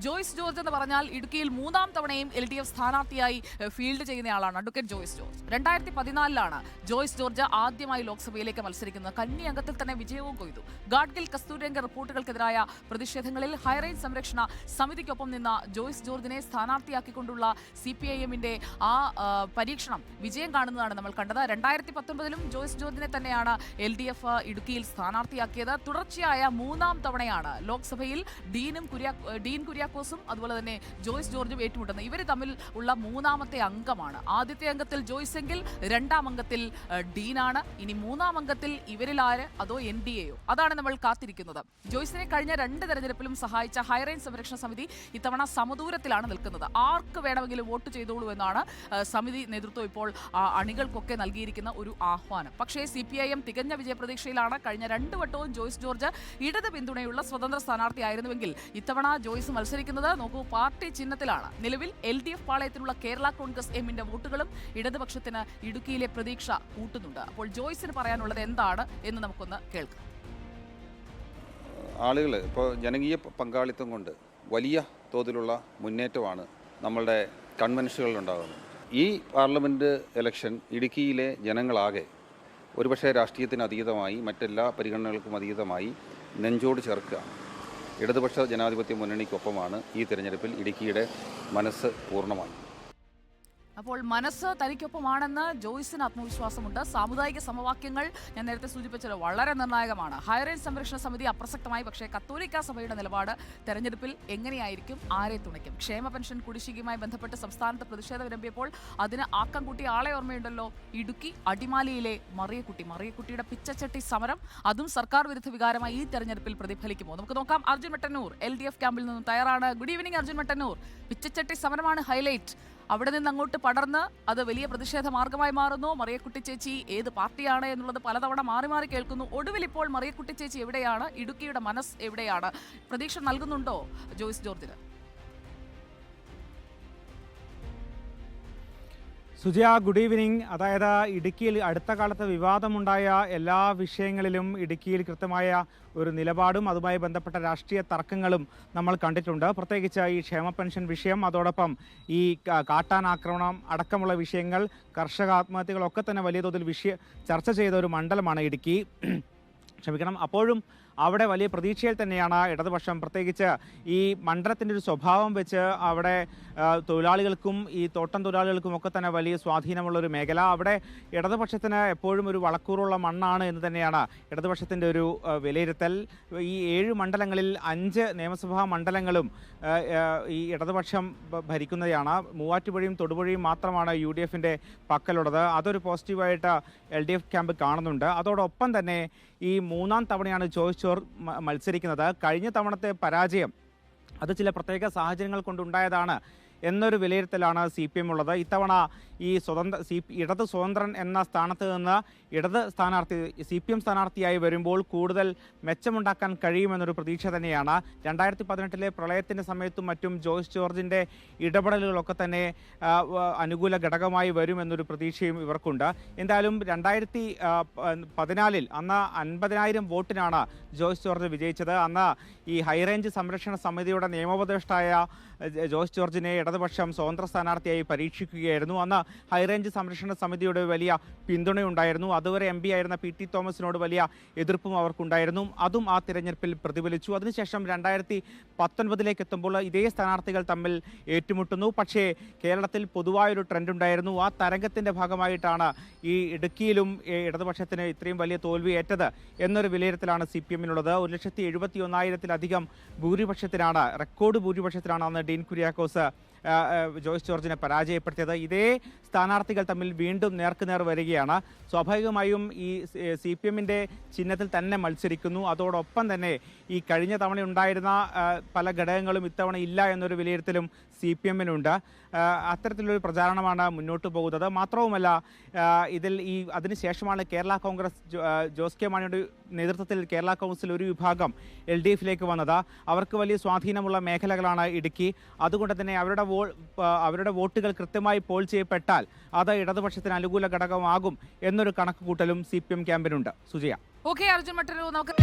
Joyce George എന്ന് പറഞ്ഞാൽ ഇടുക്കിയിൽ 3-ാം തവണയും LDF സ്ഥാനാർത്ഥിയായി ഫീൽഡ് ചെയ്യുന്നയാളാണ് അഡ്വക്കേറ്റ് ജോയ്സ് ജോർജ്. 2014 ജോയ്സ് ജോർജ് ആദ്യമായി ലോക്സഭയിലേക്ക് മത്സരിക്കുന്നത്. കന്നി അംഗത്തിൽ തന്നെ വിജയവും കൊയ്തു. ഗാഡ്ഗിൽ കസ്തൂരിരംഗ റിപ്പോർട്ടുകൾക്കെതിരായ പ്രതിഷേധങ്ങളിൽ ഹൈറേഞ്ച് സംരക്ഷണ സമിതിക്കൊപ്പം നിന്ന ജോയ്സ് ജോർജിനെ സ്ഥാനാർത്ഥിയാക്കിക്കൊണ്ടുള്ള CPIM-ന്റെ ആ പരീക്ഷണം വിജയം കാണുന്നതാണ് നമ്മൾ കണ്ടത്. 2019-ലും ജോയ്സ് ജോർജിനെ തന്നെയാണ് LDF ഇടുക്കിയിൽ സ്ഥാനാർത്ഥിയാക്കിയത്. തുടർച്ചയായ 3-ാം തവണയാണ് ലോക്സഭയിൽ ഡീൻ കുര്യാക്കോസും അതുപോലെ തന്നെ ജോയ്സ് ജോർജും ഏറ്റുമുട്ടുന്നത്. ഇവർ തമ്മിൽ ഉള്ള 3-ാമത്തെ അംഗമാണ്. ആദ്യത്തെ അംഗത്തിൽ ജോയ്സ് എങ്കിൽ 2-ാം അംഗത്തിൽ ഡീനാണ്. ഇനി 3-ാം അംഗത്തിൽ ഇവരിൽ ആര്, അതോ NDAയോ? അതാണ് നമ്മൾ കാത്തിരിക്കുന്നത്. ജോയ്സിനെ കഴിഞ്ഞ 2 തെരഞ്ഞെടുപ്പിലും സഹായിച്ച ഹൈറേഞ്ച് സംരക്ഷണ സമിതി ഇത്തവണ സമദൂരത്തിലാണ് നിൽക്കുന്നത്. ആർക്ക് വേണമെങ്കിലും വോട്ട് ചെയ്തോളൂ എന്നാണ് സമിതി നേതൃത്വം ഇപ്പോൾ അണികൾക്കൊക്കെ നൽകിയിരിക്കുന്ന ഒരു ആഹ്വാനം. പക്ഷേ CPIM തികഞ്ഞ വിജയപ്രതീക്ഷയിലാണ്. കഴിഞ്ഞ 2 വട്ടവും ജോയ്സ് ജോർജ് ഇടത് പിന്തുണയുള്ള സ്വതന്ത്ര സ്ഥാനാർത്ഥിയായിരുന്നുവെങ്കിൽ ഇത്തവണ ജോയ്സ് മത്സരിക്കുന്നത് നോക്കൂ പാർട്ടി ചിഹ്നത്തിലാണ്. നിലവിൽ LDF പാളയത്തിലുള്ള കേരള കോൺഗ്രസ് എമ്മിന്റെ വോട്ടുകളും ഇടതുപക്ഷത്തിന് ഇടുക്കിയിലെ പ്രതീക്ഷ കൂട്ടുന്നുണ്ട്. അപ്പോൾ ജോയ്സിന് പറയാനുള്ളത് എന്താണ് എന്ന് നമുക്കൊന്ന് കേൾക്കാം. ആളുകൾ ഇപ്പോൾ ജനകീയ പങ്കാളിത്തം കൊണ്ട് വലിയ തോതിലുള്ള മുന്നേറ്റമാണ് നമ്മളുടെ കൺവെൻഷനുകളിലുണ്ടാകുന്നത്. ഈ പാർലമെൻറ്റ് ഇലക്ഷൻ ഇടുക്കിയിലെ ജനങ്ങളാകെ ഒരുപക്ഷെ രാഷ്ട്രീയത്തിന് അതീതമായി മറ്റെല്ലാ പരിഗണനകൾക്കും അതീതമായി നെഞ്ചോട് ചേർക്കുകയാണ്. ഇടതുപക്ഷ ജനാധിപത്യ മുന്നണിക്കൊപ്പമാണ് ഈ തിരഞ്ഞെടുപ്പിൽ ഇടുക്കിയുടെ മനസ്സ് പൂർണ്ണമായി. അപ്പോൾ മനസ്സ് തനിക്കൊപ്പമാണെന്ന് ജോയ്സിന് ആത്മവിശ്വാസമുണ്ട്. സാമുദായിക സമവാക്യങ്ങൾ ഞാൻ നേരത്തെ സൂചിപ്പിച്ചത് വളരെ നിർണായകമാണ്. ഹൈറേഞ്ച് സംരക്ഷണ സമിതി അപ്രസക്തമായി. പക്ഷേ കത്തോലിക്ക സഭയുടെ നിലപാട് തെരഞ്ഞെടുപ്പിൽ എങ്ങനെയായിരിക്കും, ആരെ തുണയ്ക്കും? ക്ഷേമ പെൻഷൻ കുടിശ്ശികയുമായി ബന്ധപ്പെട്ട് സംസ്ഥാനത്ത് പ്രതിഷേധം വിരമ്പിയപ്പോൾ അതിന് ആക്കം കൂട്ടിയ ആളെ ഓർമ്മയുണ്ടല്ലോ, ഇടുക്കി അടിമാലിയിലെ മറിയക്കുട്ടിയുടെ പിച്ചച്ചട്ടി സമരം. അതും സർക്കാർ വിരുദ്ധ വികാരമായി ഈ തെരഞ്ഞെടുപ്പിൽ പ്രതിഫലിക്കുമോ? നമുക്ക് നോക്കാം. അർജുൻ മട്ടന്നൂർ LDF ക്യാമ്പിൽ നിന്നും തയ്യാറാണ്. Good evening Arjun Mattannur. പിച്ചച്ചട്ടി സമരമാണ് ഹൈലൈറ്റ്. അവിടെ നിന്ന് അങ്ങോട്ട് പടർന്ന് അത് വലിയ പ്രതിഷേധ മാർഗമായി മാറുന്നു. മറിയക്കുട്ടി ചേച്ചി ഏത് പാർട്ടിയാണ് എന്നുള്ളത് പലതവണ മാറി മാറി കേൾക്കുന്നു. ഒടുവിൽ ഇപ്പോൾ മറിയക്കുട്ടി ചേച്ചി എവിടെയാണ്? ഇടുക്കിയുടെ മനസ്സ് എവിടെയാണ്? പ്രതീക്ഷ നൽകുന്നുണ്ടോ ജോയ്സ് ജോർജിന്? Sujaya, good evening. അതായത് ഇടുക്കിയിൽ അടുത്ത കാലത്ത് വിവാദമുണ്ടായ എല്ലാ വിഷയങ്ങളിലും ഇടുക്കിയിൽ കൃത്യമായ ഒരു നിലപാടും അതുമായി ബന്ധപ്പെട്ട രാഷ്ട്രീയ തർക്കങ്ങളും നമ്മൾ കണ്ടിട്ടുണ്ട്. പ്രത്യേകിച്ച് ഈ ക്ഷേമ പെൻഷൻ വിഷയം, അതോടൊപ്പം ഈ കാട്ടാൻ ആക്രമണം അടക്കമുള്ള വിഷയങ്ങൾ, കർഷക ആത്മഹത്യകളൊക്കെ തന്നെ വലിയ തോതിൽ ചർച്ച ചെയ്ത ഒരു മണ്ഡലമാണ് ഇടുക്കി. അപ്പോഴും അവിടെ വലിയ പ്രതീക്ഷയിൽ തന്നെയാണ് ഇടതുപക്ഷം. പ്രത്യേകിച്ച് ഈ മണ്ഡലത്തിൻ്റെ ഒരു സ്വഭാവം വെച്ച് അവിടെ തൊഴിലാളികൾക്കും ഈ തോട്ടം തൊഴിലാളികൾക്കും ഒക്കെ തന്നെ വലിയ സ്വാധീനമുള്ളൊരു മേഖല. അവിടെ ഇടതുപക്ഷത്തിന് എപ്പോഴും ഒരു വളക്കൂറുള്ള മണ്ണാണ് എന്ന് തന്നെയാണ് ഇടതുപക്ഷത്തിൻ്റെ ഒരു വിലയിരുത്തൽ. ഈ 7 മണ്ഡലങ്ങളിൽ 5 നിയമസഭാ മണ്ഡലങ്ങളും ഈ ഇടതുപക്ഷം ഭരിക്കുന്നതാണ്. മൂവാറ്റുപുഴയും തൊടുപുഴയും മാത്രമാണ് UDFൻ്റെ പക്കലുള്ളത്. അതൊരു പോസിറ്റീവായിട്ട് LDF ക്യാമ്പ് കാണുന്നുണ്ട്. അതോടൊപ്പം തന്നെ ഈ 3-ാം തവണയാണ് ജോയ്സ് ജോർജ് മത്സരിക്കുന്നത്. കഴിഞ്ഞ തവണത്തെ പരാജയം അത് ചില പ്രത്യേക സാഹചര്യങ്ങൾ കൊണ്ടുണ്ടായതാണ് എന്നൊരു വിലയിരുത്തലാണ് CPM ഉള്ളത്. ഇത്തവണ ഈ ഇടത് സ്വതന്ത്രൻ എന്ന സ്ഥാനത്ത് നിന്ന് ഇടത് സ്ഥാനാർത്ഥി CPM സ്ഥാനാർത്ഥിയായി വരുമ്പോൾ കൂടുതൽ മെച്ചമുണ്ടാക്കാൻ കഴിയുമെന്നൊരു പ്രതീക്ഷ തന്നെയാണ്. 2018-ലെ പ്രളയത്തിൻ്റെ സമയത്തും മറ്റും ജോയ്സ് ജോർജിൻ്റെ ഇടപെടലുകളൊക്കെ തന്നെ അനുകൂല ഘടകമായി വരുമെന്നൊരു പ്രതീക്ഷയും ഇവർക്കുണ്ട്. എന്തായാലും 2014-ൽ അന്ന് 50,000 വോട്ടിനാണ് ജോയ്സ് ജോർജ് വിജയിച്ചത്. അന്ന് ഈ ഹൈറേഞ്ച് സംരക്ഷണ സമിതിയുടെ നിയമോപദേഷ്ടായ ജോയ്സ് ജോർജിനെ ഇടതുപക്ഷം സ്വതന്ത്ര സ്ഥാനാർത്ഥിയായി പരീക്ഷിക്കുകയായിരുന്നു. അന്ന് ഹൈറേഞ്ച് സംരക്ഷണ സമിതിയുടെ വലിയ പിന്തുണയുണ്ടായിരുന്നു. അതുവരെ MP ആയിരുന്ന PT തോമസിനോട് വലിയ എതിർപ്പും അവർക്കുണ്ടായിരുന്നു. അതും ആ തിരഞ്ഞെടുപ്പിൽ പ്രതിഫലിച്ചു. അതിനുശേഷം 2019-ലേക്ക് എത്തുമ്പോൾ ഇതേ സ്ഥാനാർത്ഥികൾ തമ്മിൽ ഏറ്റുമുട്ടുന്നു. പക്ഷേ കേരളത്തിൽ പൊതുവായൊരു ട്രെൻഡ് ഉണ്ടായിരുന്നു. ആ തരംഗത്തിൻ്റെ ഭാഗമായിട്ടാണ് ഈ ഇടുക്കിയിലും ഇടതുപക്ഷത്തിന് ഇത്രയും വലിയ തോൽവി ഏറ്റത് എന്നൊരു വിലയിരുത്തലാണ് CPM-നുള്ളത്. 171,000-ത്തിലധികം ഭൂരിപക്ഷത്തിനാണ്, റെക്കോർഡ് ഭൂരിപക്ഷത്തിനാണ് അന്ന് ഡീൻ കുര്യാക്കോസ് ജോയ്സ് ജോർജിനെ പരാജയപ്പെടുത്തിയത്. ഇതേ സ്ഥാനാർത്ഥികൾ തമ്മിൽ വീണ്ടും നേർക്കുനേർ വരികയാണ്. സ്വാഭാവികമായും ഈ CPM-ന്റെ ചിഹ്നത്തിൽ തന്നെ മത്സരിക്കുന്നു. അതോടൊപ്പം തന്നെ ഈ കഴിഞ്ഞ തവണ ഉണ്ടായിരുന്ന പല ഘടകങ്ങളും ഇത്തവണ ഇല്ല എന്നൊരു വിലയിരുത്തലും CPM-നുണ്ട്. അത്തരത്തിലൊരു പ്രചാരണമാണ് മുന്നോട്ട് പോകുന്നത്. മാത്രവുമല്ല ഇതിൽ അതിനുശേഷമാണ് കേരള കോൺഗ്രസ് ജോസ് കെ മാണിയുടെ നേതൃത്വത്തിൽ കേരള കോൺഗ്രസിൽ ഒരു വിഭാഗം LDF-ലേക്ക് വന്നത്. അവർക്ക് വലിയ സ്വാധീനമുള്ള മേഖലകളാണ് ഇടുക്കി. അതുകൊണ്ട് തന്നെ അവരുടെ വോട്ടുകൾ കൃത്യമായി പോൾ ചെയ്യപ്പെട്ടാൽ അത് ഇടതുപക്ഷത്തിന് അനുകൂല ഘടകമാകും എന്നൊരു കണക്കുകൂട്ടലും CPM ക്യാമ്പിനുണ്ട്. സുജയ. ഓക്കെ അർജുൻ മട്ടന്നൂർ, നമുക്ക്